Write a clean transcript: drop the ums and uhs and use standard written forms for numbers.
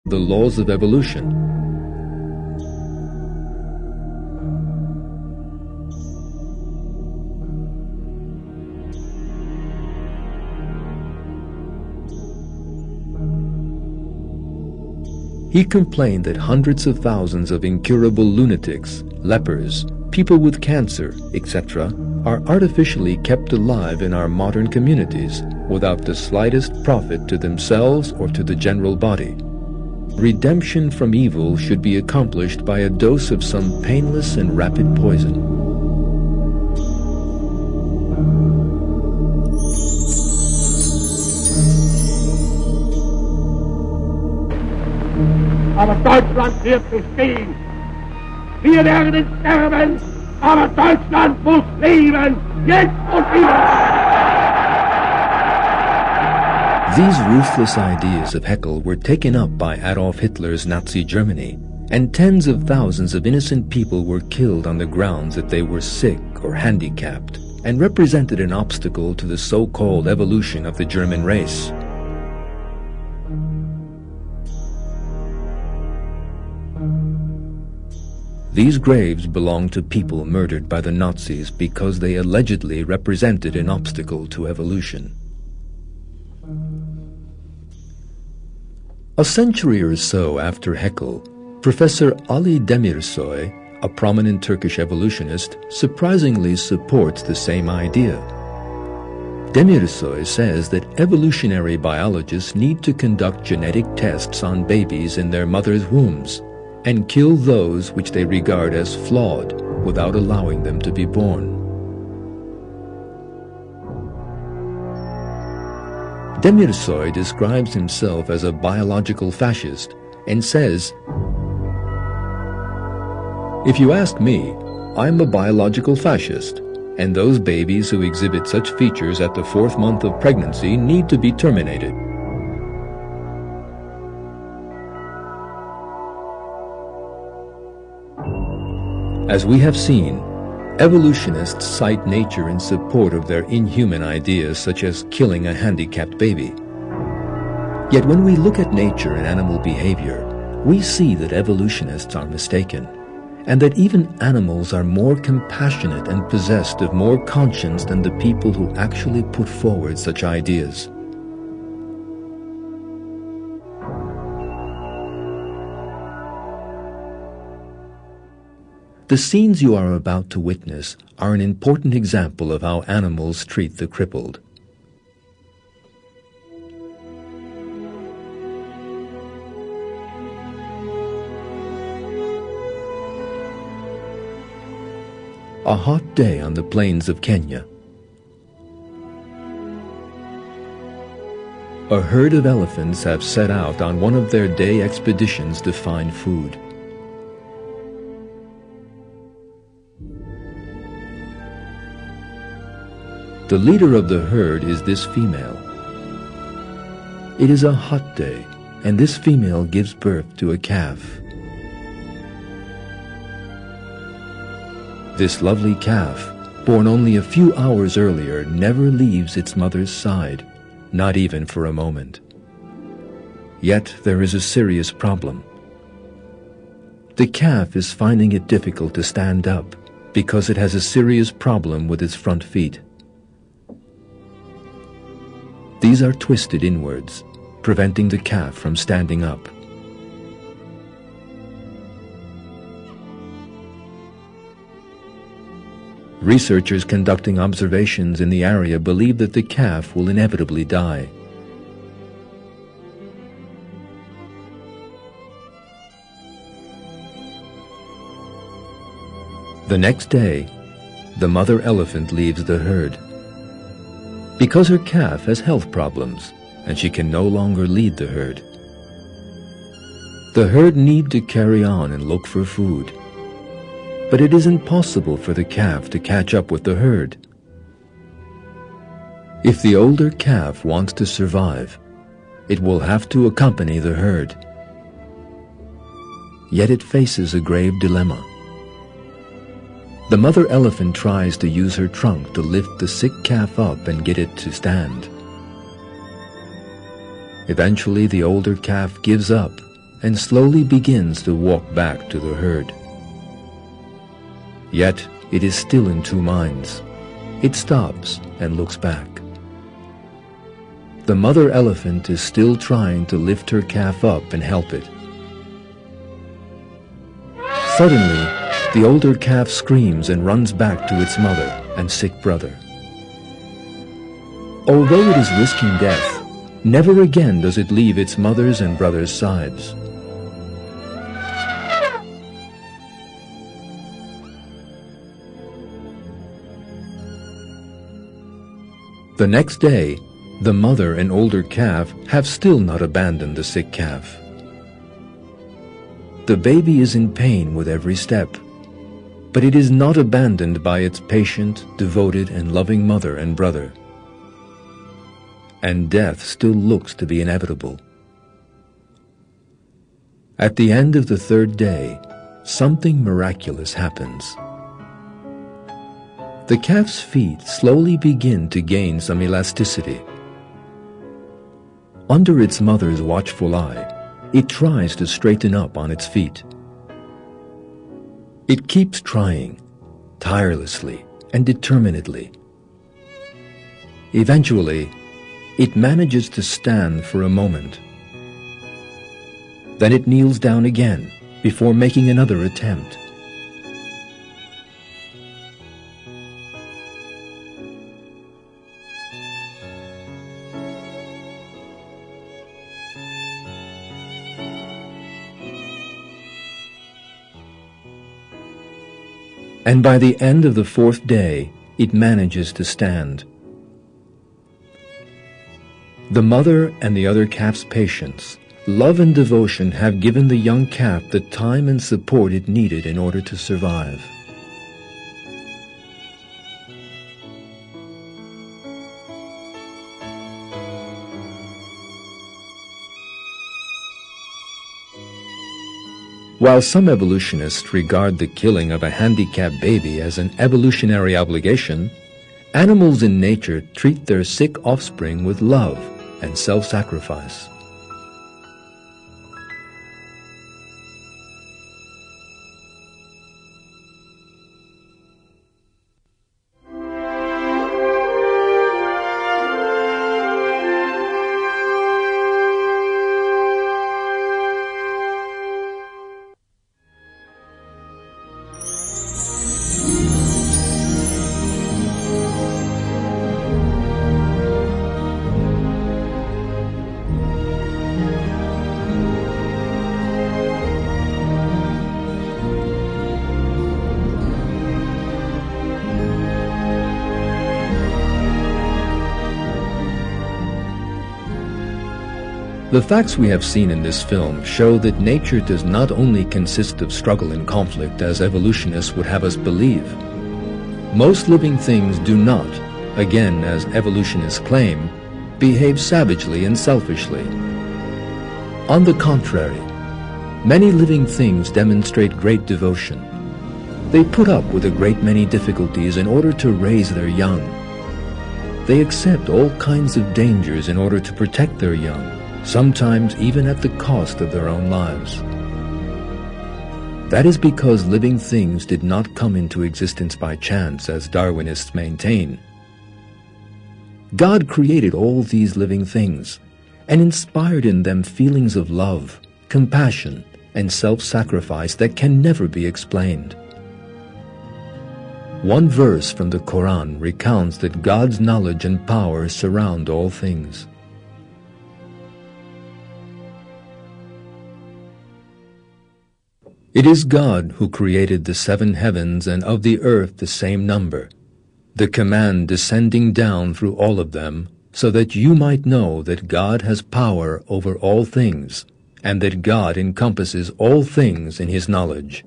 the laws of evolution. He complained that hundreds of thousands of incurable lunatics, lepers, people with cancer, etc., are artificially kept alive in our modern communities without the slightest profit to themselves or to the general body. Redemption from evil should be accomplished by a dose of some painless and rapid poison. Aber Deutschland wird bestehen. Wir werden sterben, aber Deutschland muss leben, jetzt und immer. These ruthless ideas of Haeckel were taken up by Adolf Hitler's Nazi Germany, and tens of thousands of innocent people were killed on the grounds that they were sick or handicapped, and represented an obstacle to the so-called evolution of the German race. These graves belonged to people murdered by the Nazis because they allegedly represented an obstacle to evolution. A century or so after Haeckel, Professor Ali Demirsoy, a prominent Turkish evolutionist, surprisingly supports the same idea. Demirsoy says that evolutionary biologists need to conduct genetic tests on babies in their mother's wombs and kill those which they regard as flawed without allowing them to be born. Demirsoy describes himself as a biological fascist and says, "If you ask me, I'm a biological fascist, and those babies who exhibit such features at the 4th month of pregnancy need to be terminated." As we have seen, evolutionists cite nature in support of their inhuman ideas such as killing a handicapped baby. Yet when we look at nature and animal behavior, we see that evolutionists are mistaken, and that even animals are more compassionate and possessed of more conscience than the people who actually put forward such ideas. The scenes you are about to witness are an important example of how animals treat the crippled. A hot day on the plains of Kenya. A herd of elephants have set out on one of their day expeditions to find food. The leader of the herd is this female. It is a hot day, and this female gives birth to a calf. This lovely calf, born only a few hours earlier, never leaves its mother's side, not even for a moment. Yet there is a serious problem. The calf is finding it difficult to stand up because it has a serious problem with its front feet. These are twisted inwards, preventing the calf from standing up. Researchers conducting observations in the area believe that the calf will inevitably die. The next day, the mother elephant leaves the herd. Because her calf has health problems and she can no longer lead the herd. The herd need to carry on and look for food. But it is impossible for the calf to catch up with the herd. If the older calf wants to survive, it will have to accompany the herd. Yet it faces a grave dilemma. The mother elephant tries to use her trunk to lift the sick calf up and get it to stand. Eventually, the older calf gives up and slowly begins to walk back to the herd. Yet it is still in two minds. It stops and looks back. The mother elephant is still trying to lift her calf up and help it. Suddenly, the older calf screams and runs back to its mother and sick brother. Although it is risking death, never again does it leave its mother's and brother's sides. The next day, the mother and older calf have still not abandoned the sick calf. The baby is in pain with every step, but it is not abandoned by its patient, devoted, and loving mother and brother. And death still looks to be inevitable. At the end of the third day, something miraculous happens. The calf's feet slowly begin to gain some elasticity. Under its mother's watchful eye, it tries to straighten up on its feet. It keeps trying, tirelessly and determinedly. Eventually, it manages to stand for a moment. Then it kneels down again before making another attempt. And by the end of the fourth day, it manages to stand. The mother and the other calf's patience, love and devotion have given the young calf the time and support it needed in order to survive. While some evolutionists regard the killing of a handicapped baby as an evolutionary obligation, animals in nature treat their sick offspring with love and self-sacrifice. The facts we have seen in this film show that nature does not only consist of struggle and conflict as evolutionists would have us believe. Most living things do not, again as evolutionists claim, behave savagely and selfishly. On the contrary, many living things demonstrate great devotion. They put up with a great many difficulties in order to raise their young. They accept all kinds of dangers in order to protect their young, sometimes even at the cost of their own lives. That is because living things did not come into existence by chance, as Darwinists maintain. God created all these living things and inspired in them feelings of love, compassion, and self-sacrifice that can never be explained. One verse from the Quran recounts that God's knowledge and power surround all things. It is God who created the seven heavens and of the earth the same number, the command descending down through all of them, so that you might know that God has power over all things, and that God encompasses all things in His knowledge.